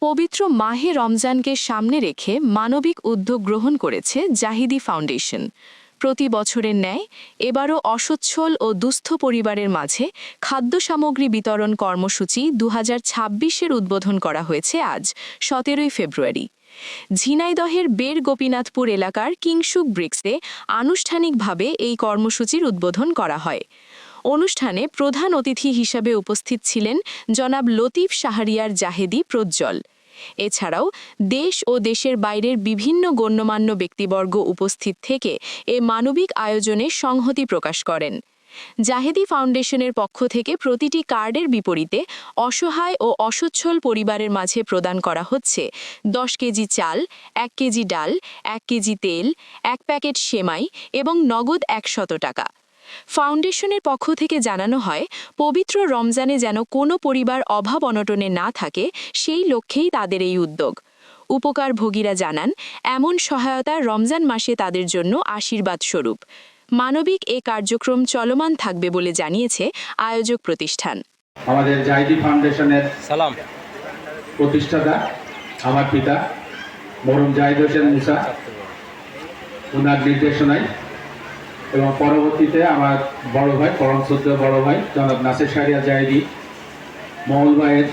পবিত্র মাহে রমজানকে সামনে রেখে মানবিক উদ্যোগ গ্রহণ করেছে জাহিদি ফাউন্ডেশন। প্রতি বছরের ন্যায় এবারও অসচ্ছল ও দুস্থ পরিবারের মাঝে খাদ্য সামগ্রী বিতরণ কর্মসূচি 2026-এর উদ্বোধন করা হয়েছে আজ 17 ফেব্রুয়ারি। ঝিনাইদহের বের গোপীনাথপুর এলাকার কিংসুক ব্রিক্সে আনুষ্ঠানিকভাবে এই কর্মসূচির উদ্বোধন করা হয়। অনুষ্ঠানে প্রধান অতিথি হিসাবে উপস্থিত ছিলেন জনাব লতিফ শাহরিয়ার জাহেদি প্রজ্জ্বল। এছাড়াও দেশ ও দেশের বাইরের বিভিন্ন গণ্যমান্য ব্যক্তিবর্গ উপস্থিত থেকে এ মানবিক আয়োজনে সংহতি প্রকাশ করেন। জাহেদি ফাউন্ডেশনের পক্ষ থেকে প্রতিটি কার্ডের বিপরীতে অসহায় ও অসচ্ছল পরিবারের মাঝে প্রদান করা হচ্ছে 10 কেজি চাল, 1 কেজি ডাল, 1 কেজি তেল, 1 প্যাকেট সেমাই এবং নগদ 100 টাকা। ফাউন্ডেশনের পক্ষ থেকে জানানো হয়, পবিত্র রমজানে যেন কোনো পরিবার অভাব অনটনে না থাকে, সেই লক্ষ্যেই তাদের এই উদ্যোগ। উপকারভোগীরা জানান, এমন সহায়তা রমজান মাসে তাদের জন্য আশীর্বাদ স্বরূপ। মানবিক এ কার্যক্রম চলমান থাকবে বলে জানিয়েছে আয়োজক প্রতিষ্ঠান। আমাদের জাহিদি ফাউন্ডেশনের সালাম প্রতিষ্ঠাতা আমার পিতা মরহুম জাহিদ হোসেন মুসা, ওনার নির্দেশনায় এবং পরবর্তীতে আমার বড় ভাই, পরম শ্রদ্ধেয় বড় ভাই জনাব নাসির শাহরিয়ার জাহিদি মহল ভাইয়ের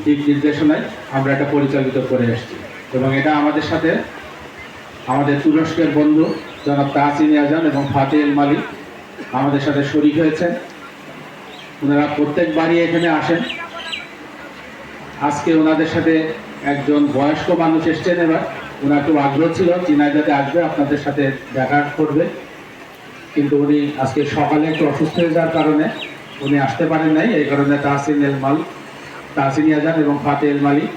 দিক নির্দেশনায় আমরা এটা পরিচালিত করে এসেছি। এবং এটা আমাদের সাথে আমাদের তুরস্কের বন্ধু জনাব তাহসিন ইয়াজান এবং ফাতে এল মালিক আমাদের সাথে শরীক হয়েছেন। ওনারা প্রত্যেকবারই এখানে আসেন। আজকে ওনাদের সাথে একজন বয়স্ক মানুষ এসছেন। এবার ওনার খুব আগ্রহ ছিল ঝিনাইদহে আসবে, আপনাদের সাথে দেখা করবে, কিন্তু উনি আজকে সকালে একটু অসুস্থ হয়ে যাওয়ার কারণে উনি আসতে পারেন নাই। এই কারণে তাহসিন ইয়াজান এবং ফাতে এল মালিক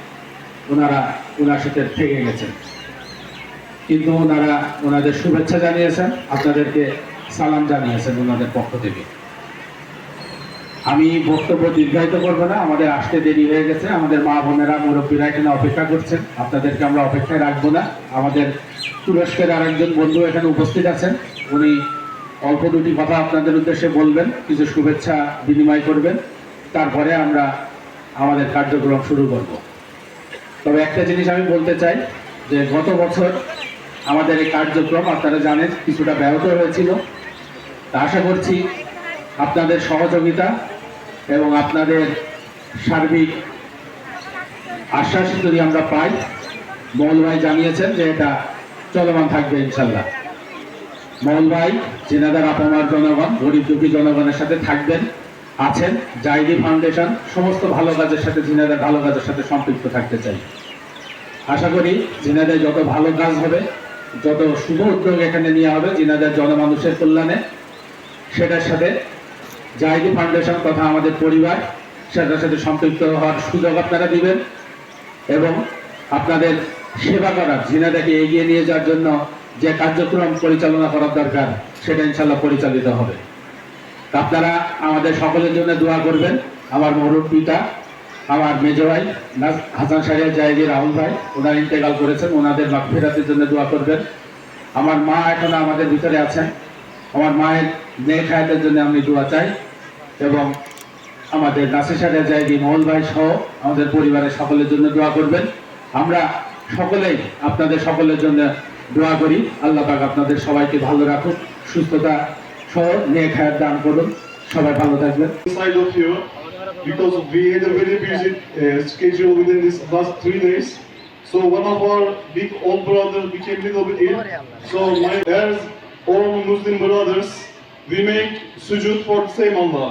ওনার সাথে থেকে গেছেন, কিন্তু ওনারা ওনাদের শুভেচ্ছা জানিয়েছেন, আপনাদেরকে সালাম জানিয়েছেন ওনাদের পক্ষ থেকে। আমি বক্তব্য দীর্ঘায়িত করবো না, আমাদের আসতে দেরি হয়ে গেছে। আমাদের মা বোনেরা মুরব্বীরা এখানে অপেক্ষা করছেন, আপনাদেরকে আমরা অপেক্ষায় রাখবো না। আমাদের তুরস্কের আরেকজন বন্ধু এখানে উপস্থিত আছেন, উনি অল্প দুটি কথা আপনাদের উদ্দেশ্যে বলবেন, কিছু শুভেচ্ছা বিনিময় করবেন, তারপরে আমরা আমাদের কার্যক্রম শুরু করব। তবে একটা জিনিস আমি বলতে চাই যে গত বছর আমাদের এই কার্যক্রম আপনারা জানেন কিছুটা ব্যাহত হয়েছিল। তা আশা করছি আপনাদের সহযোগিতা এবং আপনাদের সার্বিক আশ্বাস যদি আমরা পাই, মহল ভাই জানিয়েছেন যে এটা চলমান থাকবে ইনশাল্লাহ। মহল ভাই ঝিনাইদহের আপনার জনগণ, গরিব দুঃখী জনগণের সাথে থাকবেন, আছেন। জাহিদি ফাউন্ডেশন সমস্ত ভালো কাজের সাথে, ঝিনাইদহের ভালো কাজের সাথে সম্পৃক্ত থাকতে চাই। আশা করি ঝিনাইদহে যত ভালো কাজ হবে, যত শুভ উদ্যোগ এখানে নেওয়া হবে ঝিনাইদহের জনমানুষের কল্যাণে, সেটার সাথে জাহিদি ফাউন্ডেশন তথা আমাদের পরিবার সেটার সাথে সম্পৃক্ত হওয়ার সুযোগ আপনারা দিবেন এবং আপনাদের সেবা করার, ঝিনাইদহকে এগিয়ে নিয়ে যাওয়ার জন্য যে কার্যক্রম পরিচালনা করার দরকার সেটা ইনশাল্লাহ পরিচালিত হবে। আপনারা আমাদের সকলের জন্য দোয়া করবেন। আমার মরহুম পিতা, আমার মেজো ভাই হাসান শাহরিয়ার জাহিদি রাহুল ভাই, ওনারা ইন্তেকাল করেছেন, ওনাদের মাগফিরাতের জন্য দোয়া করবেন। আমার মা এখনো আমাদের ভিতরে আছেন, আমার মায়ের নেক হায়াতের জন্য আমি দোয়া চাই এবং আমাদের নাসির শাহরিয়ার জাহিদি মহল ভাই সহ আমাদের পরিবারের সকলের জন্য দোয়া করবেন। আমরা সকলেই আপনাদের সকলের জন্য দোয়া করি। আল্লাহ পাক আপনাদের সবাইকে ভালো রাখুন, সুস্থতা সহ নেক হায়াত দান করুন, সবাই ভালো থাকবেন। Because we had a very busy schedule within this last 3 days, so one of our big old brothers became a little bit ill. So as all Muslim brothers, we make sujood for the same Allah.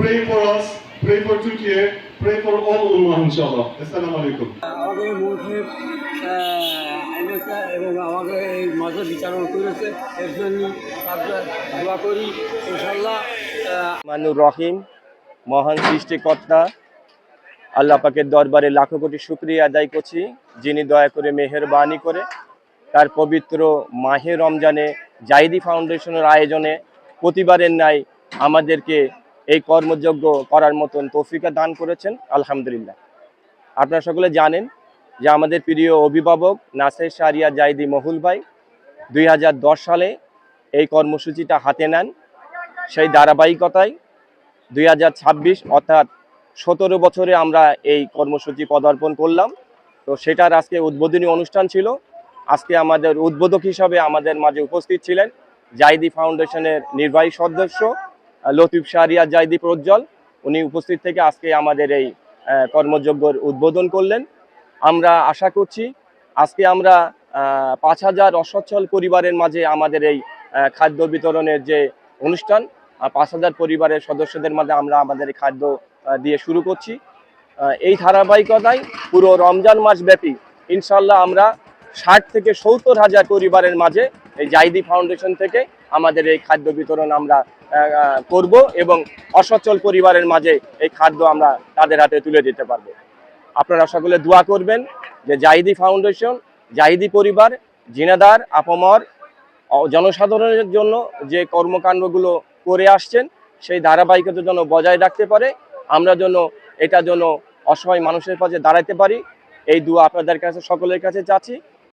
Pray for us, pray for Turkey, pray for all Ummah, inshallah. Assalamu alaikum. আমাদের মসজিদ এবং আমাকে এই মাঝে বিচারণ করেছে, এর জন্য দোয়া করি ইনশাল্লাহ। মানুর রহিম, মহান সৃষ্টিকর্তা আল্লাহ পাকের দরবারে লাখো কোটি শুকরিয়া আদায় করছি, যিনি দয়া করে মেহেরবানি করে তার পবিত্র মাহে রমজানে জাহিদি ফাউন্ডেশনের আয়োজনে প্রতিবারের ন্যায় আমাদেরকে এই কর্মযজ্ঞ করার মতন তৌফিক দান করেছেন। আলহামদুলিল্লাহ। আপনারা সকলে জানেন যে আমাদের প্রিয় অভিভাবক নাসির শাহরিয়ার জাহিদি মহুল ভাই 2010 সালে এই কর্মসূচিটা হাতে নেন। সেই ধারাবাহিকতায় 2026 অর্থাৎ 17 বছরে আমরা এই কর্মসূচি পদার্পণ করলাম। তো সেটার আজকে উদ্বোধনী অনুষ্ঠান ছিল। আজকে আমাদের উদ্বোধক হিসাবে আমাদের মাঝে উপস্থিত ছিলেন জাইদি ফাউন্ডেশনের নির্বাহী সদস্য লতিফ শাহরিয়া জাইদি প্রজ্জ্বল। উনি উপস্থিত থেকে আজকে আমাদের এই কর্মযজ্ঞর উদ্বোধন করলেন। আমরা আশা করছি আজকে আমরা 5,000 অসচ্ছল পরিবারের মাঝে আমাদের এই খাদ্য বিতরণের যে অনুষ্ঠান, 5,000 পরিবারের সদস্যদের মাঝে আমরা আমাদের এই খাদ্য দিয়ে শুরু করছি। এই ধারাবাহিকতায় পুরো রমজান মাস ব্যাপী ইনশাল্লাহ আমরা 60 থেকে 70,000 পরিবারের মাঝে এই জাইদি ফাউন্ডেশন থেকে আমাদের এই খাদ্য বিতরণ আমরা করব এবং অসচ্ছল পরিবারের মাঝে এই খাদ্য আমরা তাদের হাতে তুলে দিতে পারবো। আপনারা সকলে দোয়া করবেন যে জাহিদি ফাউন্ডেশন, জাহিদি পরিবার, জিনাদার আপামর জনসাধারণের জন্য যে কর্মকাণ্ডগুলো করে আসছেন সেই ধারাবাহিকতা যেন বজায় রাখতে পারে, আমরা যেন এটা যেন অসহায় মানুষের পাশে দাঁড়াতে পারি, এই দোয়া আপনাদের কাছে সকলের কাছে চাচ্ছি।